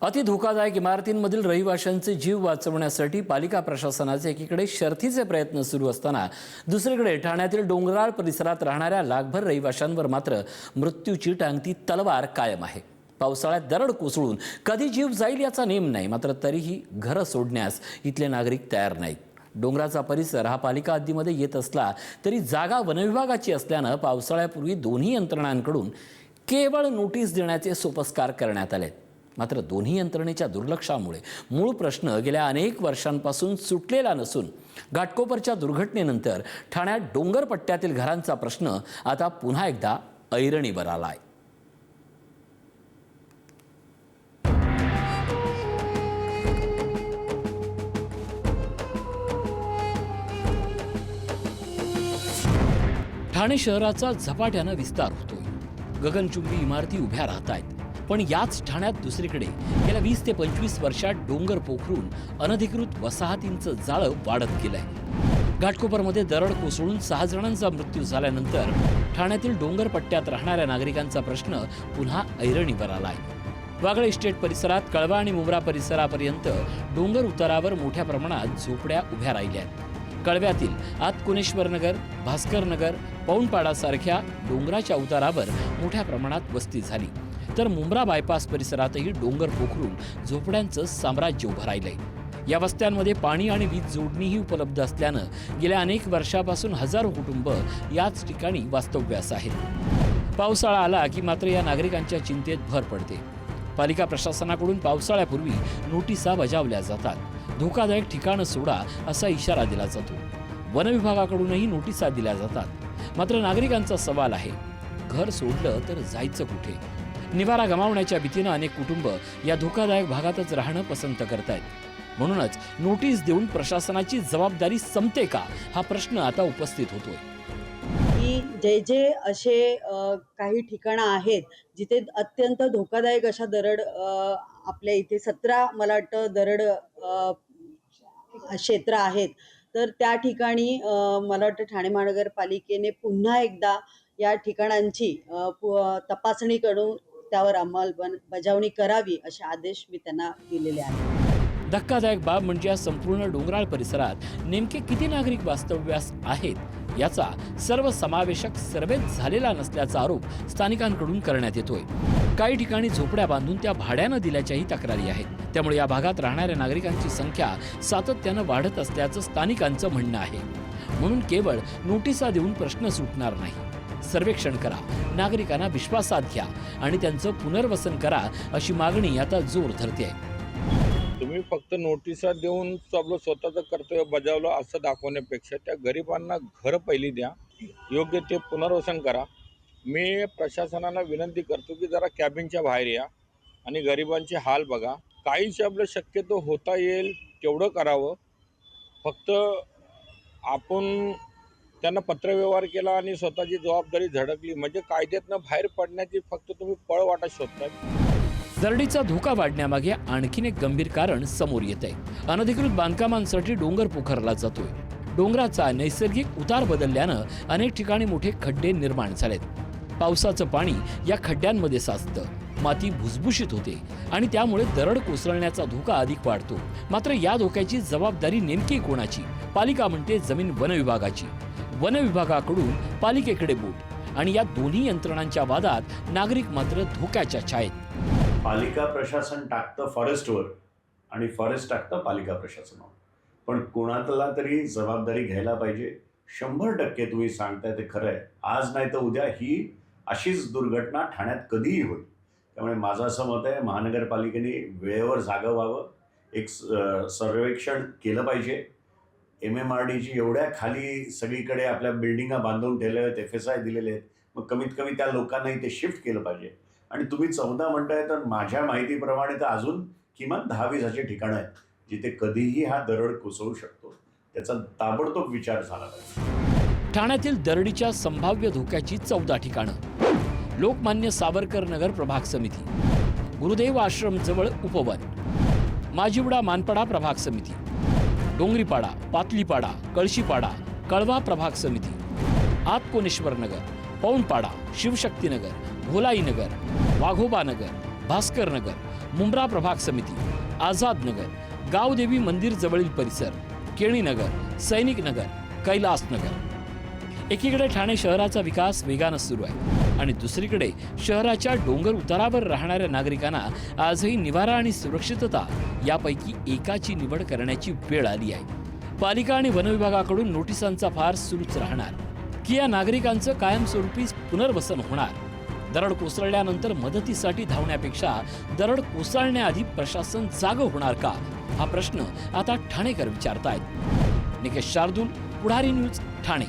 अति धोकादायक इमारतींमधील रहिवाशांचे जीव वाचवण्यासाठी पालिका प्रशासनाचे एकीकडे शर्थीचे प्रयत्न सुरू असताना दुसरीकडे ठाण्यातील डोंगराळ परिसरात राहणाऱ्या लाखभर रहिवाशांवर मात्र मृत्यूची टांगती तलवार कायम आहे। पावसाळ्यात दरड कोसळून कधी जीव जाईल याचा नेम नाही, मात्र तरीही घरं सोडण्यास इथले नागरिक तयार नाहीत। डोंगराचा परिसर हा पालिका हद्दीमध्ये येत असला तरी जागा वनविभागाची असल्यानं पावसाळ्यापूर्वी दोन्ही यंत्रणांकडून केवळ नोटीस देण्याचे सोपस्कार करण्यात आले। मात्र दोन्ही यंत्रणेच्या दुर्लक्षामुळे मूळ प्रश्न गेल्या अनेक वर्षांपासून सुटलेला नसून घाटकोपरच्या दुर्घटनेनंतर ठाण्यात डोंगर पट्ट्यातील घरांचा प्रश्न आता पुन्हा एकदा ऐरणीवर आलाय। ठाणे शहराचा झपाट्यानं विस्तार होतोय। गगनचुंबी इमारती उभ्या राहत आहेत, पण याच ठाण्यात दुसरीकडे गेल्या 20 ते 25 वर्षात डोंगर पोखरून अनधिकृत वसाहतींचं जाळं वाढत गेलंय। घाटकोपरमध्ये दरड कोसळून 6 जणांचा मृत्यू झाल्यानंतर ठाण्यातील डोंगर पट्ट्यात राहणाऱ्या नागरिकांचा प्रश्न पुन्हा ऐरणीवर आलाय। वागळे इस्टेट परिसरात कळवा आणि मुंब्रा परिसरापर्यंत डोंगर उतारावर मोठ्या प्रमाणात झोपड्या उभ्या राहिल्या आहेत। कळव्यातील आतकोणेश्वर नगर, भास्कर नगर, पौंडपाडासारख्या डोंगराच्या उतारावर मोठ्या प्रमाणात वस्ती झाली, तर मुंब्रा बायपास परिसरातही डोंगर पोखरून झोपड्यांचं साम्राज्य उभं राहिलंय। या वस्त्यांमध्ये पाणी आणि वीज जोडणीही उपलब्ध असल्यानं गेल्या अनेक वर्षापासून हजारो कुटुंब याच ठिकाणी वास्तव्यास आहेत। पावसाळा आला की मात्र या नागरिकांच्या चिंतेत भर पडते। पालिका प्रशासनाकडून पावसाळ्यापूर्वी नोटिसा बजावल्या जातात, धोकादायक ठिकाणं सोडा असा इशारा दिला जातो। वन विभागाकडूनही नोटिसा दिल्या जातात, मात्र नागरिकांचा सवाल आहे, घर सोडलं तर जायचं कुठे? निवारा गमावण्याच्या भीतीनं अनेक कुटुंब या धोकादायक भागातच राहणं पसंत करतायत। म्हणूनच नोटीस देऊन प्रशासनाची जबाबदारी संपते का, हा प्रश्न आता उपस्थित होतोय। की जे असे काही ठिकाणं आहेत जिथे अत्यंत धोकादायक अशा दरड आपल्या इथे 17 मला वाटतं दरड क्षेत्र आहेत, तर त्या ठिकाणी मला वाटतं ठाणे महानगरपालिकेने पुन्हा एकदा या ठिकाणांची तपासणी करून त्यावर अंमलबजावणी करावी असे आदेश मी त्यांना दिलेले आहेत। धक्कादायक बाब म्हणजे या संपूर्ण डोंगराळ परिसरात नेमके किती नागरिक वास्तव्यास आहेत याचा सर्वसमावेशक सर्वे झालेला नसल्याचा आरोप स्थानिकांकडून करण्यात येतोय। काही ठिकाणी झोपड्या बांधून त्या भाड्यानं दिल्याच्याही तक्रारी आहेत। त्यामुळे या भागात राहणाऱ्या नागरिकांची संख्या सातत्यानं वाढत असल्याचं स्थानिकांचं म्हणणं आहे। म्हणून केवळ नोटिसा देऊन प्रश्न सुटणार नाही, सर्वेक्षण करा, नागरिकांना विश्वासात घ्या आणि त्यांचं पुनर्वसन करा अशी मागणी आता जोर धरते आहे। तुम्ही फक्त नोटिसा देऊन आपलं स्वतःचं कर्तव्य बजावलं असं दाखवण्यापेक्षा त्या गरिबांना घर पहिली द्या, योग्य ते पुनर्वसन करा। मी प्रशासनाला विनंती करतो की जरा कॅबिनच्या बाहेर या आणि गरिबांचे हाल बघा। काहीच आपलं शक्यतो होता येईल तेवढं करावं। फक्त आपण त्यांना पत्रव्यवहार केला आणि स्वतःची जबाबदारी झडकली म्हणजे कायद्यातनं बाहेर पडण्याची फक्त तुम्ही पळवाटा शोधताय। दरडीचा धोका वाढण्यामागे आणखीन एक गंभीर कारण समोर येत आहे। अनधिकृत बांधकामांसाठी डोंगर पोखरला जातोय। डोंगराचा नैसर्गिक उतार बदलल्यानं अनेक ठिकाणी मोठे खड्डे निर्माण झालेत। पावसाचं पाणी या खड्ड्यांमध्ये साचतं, माती भुसभुशीत होते आणि त्यामुळे दरड कोसळण्याचा धोका अधिक वाढतो। मात्र या धोक्याची जबाबदारी नेमकी कोणाची? पालिका म्हणते जमीन वन विभागाची, वन विभागाकडून पालिकेकडे बोट आणि या दोन्ही यंत्रणांच्या वादात नागरिक मात्र धोक्याच्या छायेत। पालिका प्रशासन टाकतं फॉरेस्टवर आणि फॉरेस्ट टाकतं पालिका प्रशासनावर, पण कोणाला तरी जबाबदारी घ्यायला पाहिजे। 100% तुम्ही सांगताय ते खरं आहे। आज नाही तर उद्या ही अशीच दुर्घटना ठाण्यात कधीही होईल। त्यामुळे माझं असं मत आहे, महानगरपालिकेने वेळेवर जागं व्हावं, एक सर्वेक्षण केलं पाहिजे। MMRDची एवढ्या खाली सगळीकडे आपल्या बिल्डिंगा बांधून ठेवल्या आहेत, FSI दिलेले आहेत, मग कमीत कमी त्या लोकांनाही ते शिफ्ट केलं पाहिजे। आणि तुम्ही 14 म्हणताय तर माझ्या माहितीप्रमाणे तर अजून किमान 10-20 अशी ठिकाणं आहेत जिथे कधीही हा दरड कोसळू शकतो, त्याचा ताबडतोब विचार झाला पाहिजे। ठाण्यातील दरडीच्या संभाव्य धोक्याची 14 ठिकाणं: लोकमान्य सावरकर नगर प्रभाग समिती, गुरुदेव आश्रम जवळ उपवन, माजिवडा मानपाडा प्रभाग समिती, डोंगरीपाडा, पातलीपाडा, कळशीपाडा, कळवा प्रभाग समिती, आतकोणेश्वर नगर, पौंडपाडा, शिवशक्तीनगर, भोलाई नगर, वाघोबा नगर, भास्कर नगर, मुंब्रा प्रभाग समिती, आझाद नगर, गावदेवी मंदिर जवळील परिसर, केणी नगर, सैनिक नगर, कैलास नगर. एकीकडे ठाणे शहराचा विकास वेगानं सुरू आहे आणि दुसरीकडे शहराच्या डोंगर उतारावर राहणाऱ्या नागरिकांना आजही निवारा आणि सुरक्षितता यापैकी एकाची निवड करण्याची वेळ आली आहे. पालिका आणि वनविभागाकडून नोटिसांचा फार सुरूच राहणार की या नागरिकांचं कायमस्वरूपी पुनर्वसन होणार. दरड कोसळल्यानंतर मदतीसाठी धावण्यापेक्षा दरड कोसळण्याआधी प्रशासन जागं होणार का, हा प्रश्न आता ठाणेकर विचारतायत. निकेश शार्दूल, पुढारी न्यूज, ठाणे.